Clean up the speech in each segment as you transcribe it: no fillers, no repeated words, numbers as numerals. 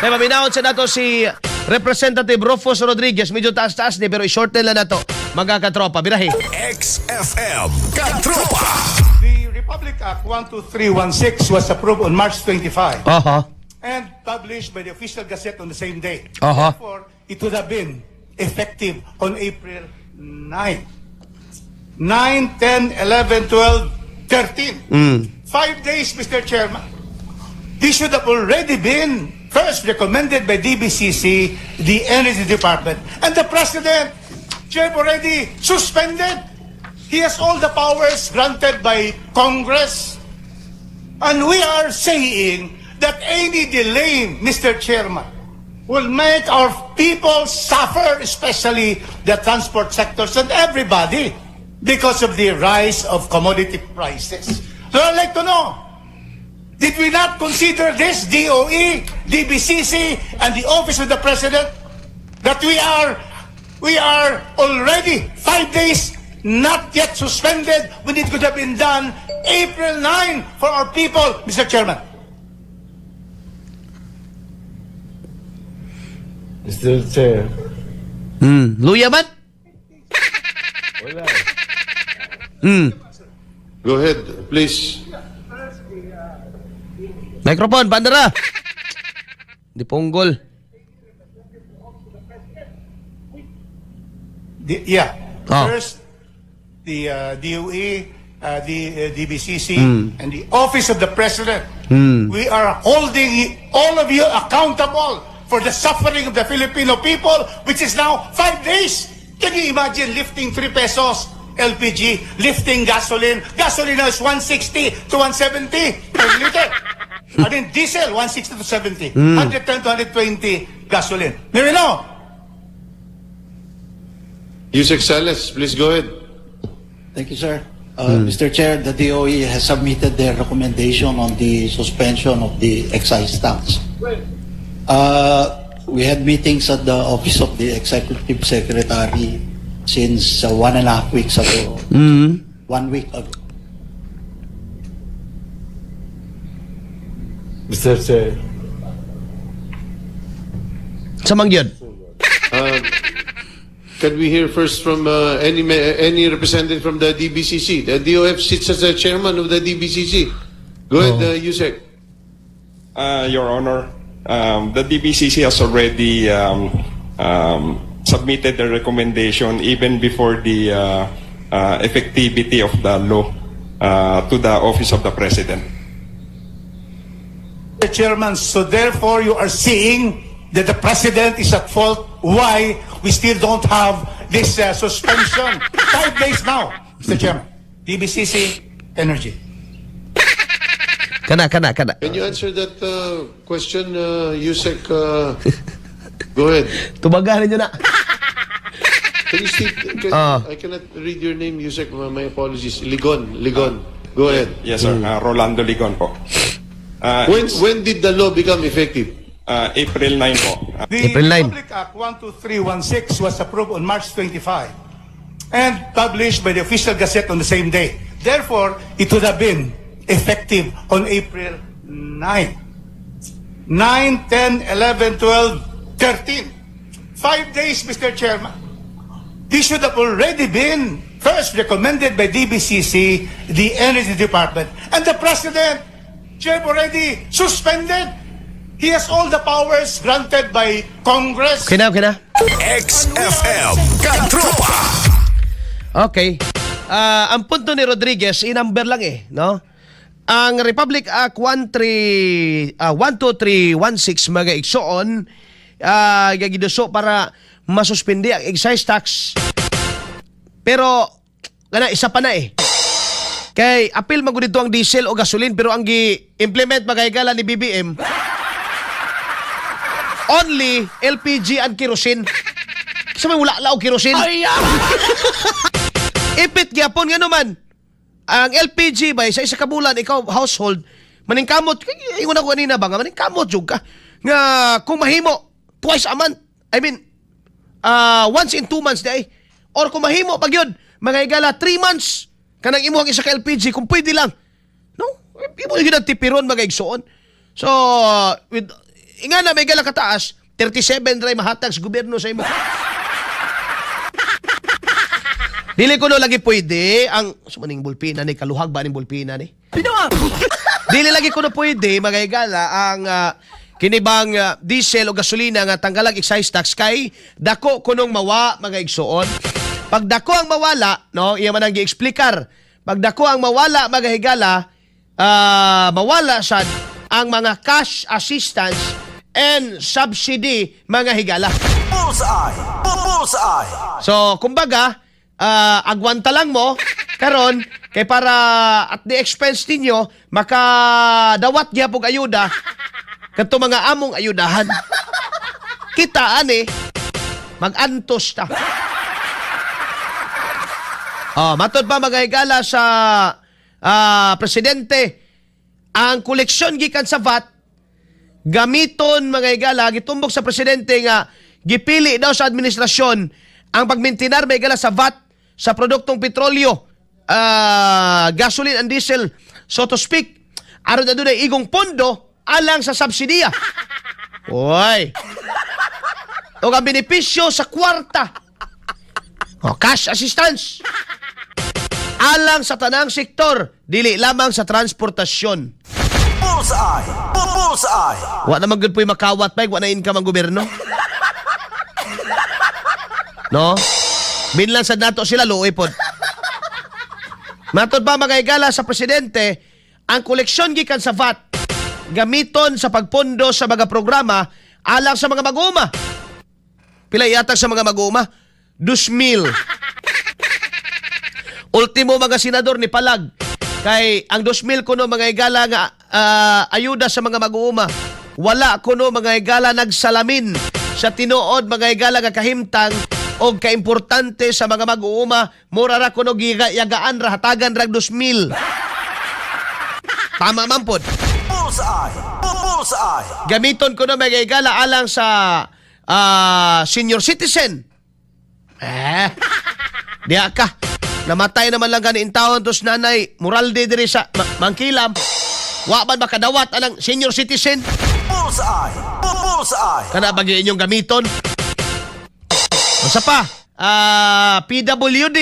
Kaya maminahon sa nato si Representative Rufus Rodriguez. Medyo taas-taas ni pero i-shorten lang nato. Magkakatropa. Birahi. XFM Katropa. The Republic Act 12316 was approved on March 25 Aha. and published by the official gazette on the same day. Aha. Therefore, it would have been effective on April 9. 9, 10, 11, 12, 13. 5 days, Mr. Chairman. This should have already been first recommended by DBCC, the Energy Department, and the President should have already suspended. He has all the powers granted by Congress. And we are saying that any delay, Mr. Chairman, will make our people suffer, especially the transport sectors and everybody, because of the rise of commodity prices. So I'd like to know, did we not consider this, DOE, DBCC, and the Office of the President, that we are already 5 days not yet suspended when it could have been done April 9 for our people, Mr. Chairman? Mr. Chair. Luya man? Wala. Go ahead, please. Microphone, bandera. Di punggol. Yeah. Oh. First, the DOE, the DBCC, and the Office of the President. We are holding all of you accountable for the suffering of the Filipino people, which is now 5 days. Can you imagine lifting 3 pesos LPG, lifting gasoline? Gasoline now is 160 to 170 per liter. I mean, diesel, 160 to 70. 110 to 120 gasoline. May we know? Yusek Sales, please go ahead. Thank you, sir. Mr. Chair, the DOE has submitted their recommendation on the suspension of the excise tax. We had meetings at the Office of the Executive Secretary since 1.5 weeks ago. 1 week ago. Mr. Chair. Sa mangyod. Can we hear first from any representative from the DBCC? The DOF sits as the chairman of the DBCC. Go ahead, Yusek. Your Honor, the DBCC has already submitted the recommendation even before the effectivity of the law to the Office of the President. Mr. Chairman, so therefore you are seeing that the President is at fault. Why we still don't have this suspension? 5 days now, Mr. Chairman. DBCC, Energy. Kana. Can you answer that question, Yusek? Go ahead. Tubagahan nyo na. Can you speak? I cannot read your name, Yusek. My apologies. Ligon. Go ahead. Yes, sir. Rolando Ligon po. When did the law become effective? April 9 po. The April 9. Republic Act 12316 was approved on March 25 and published by the official gazette on the same day. Therefore, it would have been effective on April 9. 9, 10, 11, 12, 13. 5 days, Mr. Chairman. This should have already been first recommended by DBCC, the Energy Department, and the President should have already suspended. He has all the powers granted by Congress. Okay na. XFM Katropa. Okay. Ang punto ni Rodriguez, i-number lang no? Ang Republic Act 12316 mga igsoon, giduso para masuspindi ang excise tax. Pero, isa pa na Kay, apil magudito ang diesel o gasoline, pero ang gi-implement magayagala ni BBM, only LPG and kerosene. Kasi may wala lao kerosene. Ipit gyapon nga naman. Ang LPG ba sa isa ka bulan ikaw household maningkamot ingon ako kanina ba nga maningkamot jud ka nga kung mahimo twice a month. I mean once in 2 months day or kung mahimo pag yun mga igala 3 months kanang imuhang isa ka LPG kung pwede lang. No? Imo gyud ang tipiron mga igsoon. So with nga na may gala kataas, 37 ray mahatag sa gobyerno sa imo. Dili ko no lagi pwede ang sumaning bulpina ni kaluhag ba ning bulpina ni? Dili lagi ko no pwede magahigala ang kinibang diesel o gasolina nga tanggalag excise tax kay dako kunong mawa mga igsuon. Pag dako ang mawala, no, iya man ang gi-explikar. Pag dako ang mawala magahigala, mawala sad ang mga cash assistance and subsidy mga higala. So, kumbaga, agwanta lang mo karon kay para at the expense ninyo makadawat gyapon ayuda kadto mga among ayudahan. Kita ani mag-antos ta. Matod pa magahigala sa presidente ang koleksyon gikan sa VAT gamiton mga higala gitumbok sa presidente nga gipili daw sa administrasyon ang pagmintinar may higala sa VAT sa produktong petrolyo, gasoline and diesel, so to speak, aron na doon ay igong pondo alang sa subsidiya. Oy! O ang benepisyo sa kwarta, cash assistance, alang sa tanang sektor, dili lamang sa transportasyon. Wa naman good po yung makawat pa, wa na income ang gobyerno. No? Binlan sa nato sila luoy pod. Matod ba magahigala sa presidente ang koleksyon gikan sa VAT gamiton sa pagpondo sa mga programa alang sa mga mag-uuma. Pila yatag sa mga mag-uuma? 2,000. Ultimo mga senador ni Palag kay ang 2,000 kuno mga higala nga ayuda sa mga mag-uuma. Wala kuno mga higala nagsalamin sa tinuod mga higala nga kahimtang og kaimportante sa mga mag-uuma, mura ra kuno yagaan ra hatagan ra 2,000. Tama man pod. Gamiton kuno mga higala alang sa senior citizen. Diya ka. Namatay naman lang gani in taon tos nanay Moralde diri sa Mangkilam. Wa man makadawat anang senior citizen. Kana bagi inyong gamiton. Masa pa, PWD,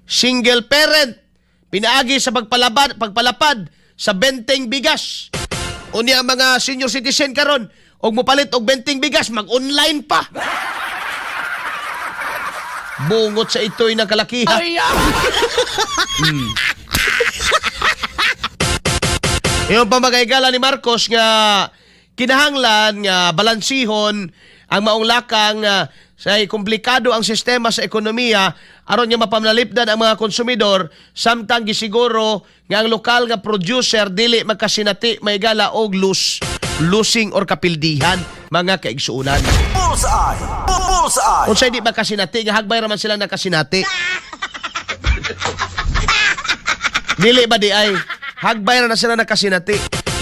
single parent, pinaagi sa pagpalapad sa benteng bigas. Unya ang mga senior citizen karon, og mopalit og benteng bigas, mag-online pa. Bungot sa ito'y nakalakiha. Yung pamagay-gala ni Marcos nga kinahanglan nga balansihon ang maong lakang sa komplikado ang sistema sa ekonomiya aron nga mapamnalipdan ang mga konsumidor samtang gisiguro nga ang lokal nga producer dili magkasinati may gala og losing or kapildihan mga kaigsuunan. Unsay di magkasinati nga hagbay raman sila nakasinati. Dili ba di ay hagbay ra na sila nakasinati.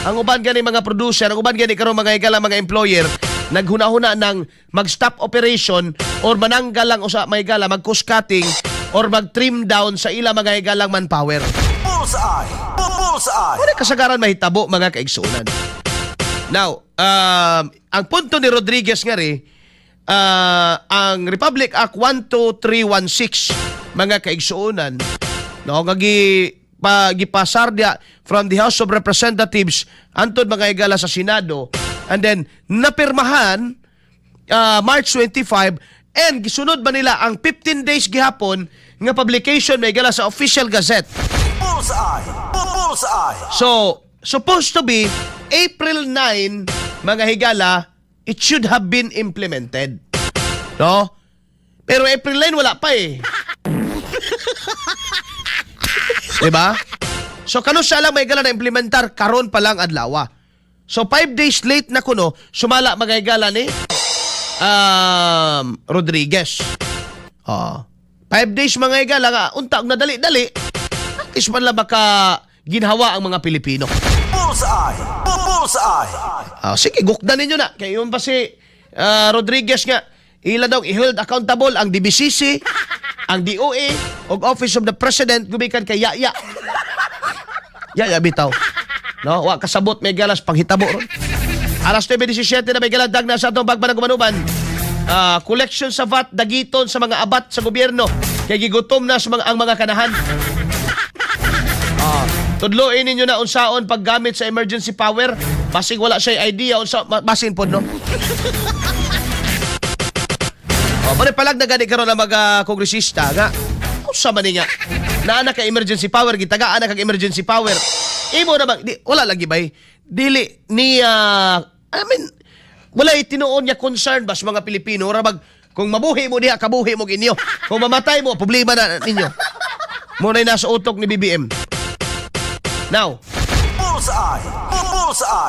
Ang uban gani mga producer, ang uban gani karon mga higala mga employer naghuna-huna ng mag-stop operation or mananggal lang usa may higala mag-cost cutting or mag-trim down sa ila mga higalang manpower. Ano kasagaran mahitabo mga kaigsuunan? Now, ang punto ni Rodriguez nga rin, ang Republic Act 12316 mga kaigsuunan, no, gipasar dia from the House of Representatives antod mga higala sa Senado, and then napirmahan March 25 and gisunod ba nila ang 15 days gihapon nga publication may gala sa Official Gazette. So, supposed to be April 9 mga higala, it should have been implemented. No? Pero April 9 wala pa eh. Diba? So, kano siya lang may gala na implementar karon pa lang adlaw. So, 5 days late na kuno, sumala magayagala ni Rodriguez. 5 days magayagala nga, unta, nadali-dali, at least man lang baka ginhawa ang mga Pilipino. Sige, gukdan ninyo na. Kaya yun pa si Rodriguez nga, ila daw i-hold accountable ang DBCC, ang DOA, o Office of the President, gumikan kay Yaya. Yaya bitaw. No, wa kasabot may galas panghitabo ron. Alas 9:17 na may galandag na sa atong bagbanang gumanuban. Collection sa VAT dagiton sa mga abat sa gobyerno kay gigutom na sa ang mga kanahan. Tudloin ninyo na unsaon paggamit sa emergency power basig wala siya idea unsa basin pod no. Pare palag na gani karon ang mga kongresista nga unsa man niya naa na ka emergency power gitagaan na kag emergency power imo na wala lagi bay dili ni wala tinuon niya concern bas mga Pilipino ra kung mabuhi mo diha kabuhi mo inyo kung mamatay mo problema na ninyo mo na nasa utok ni BBM now. Bullseye! Bullseye!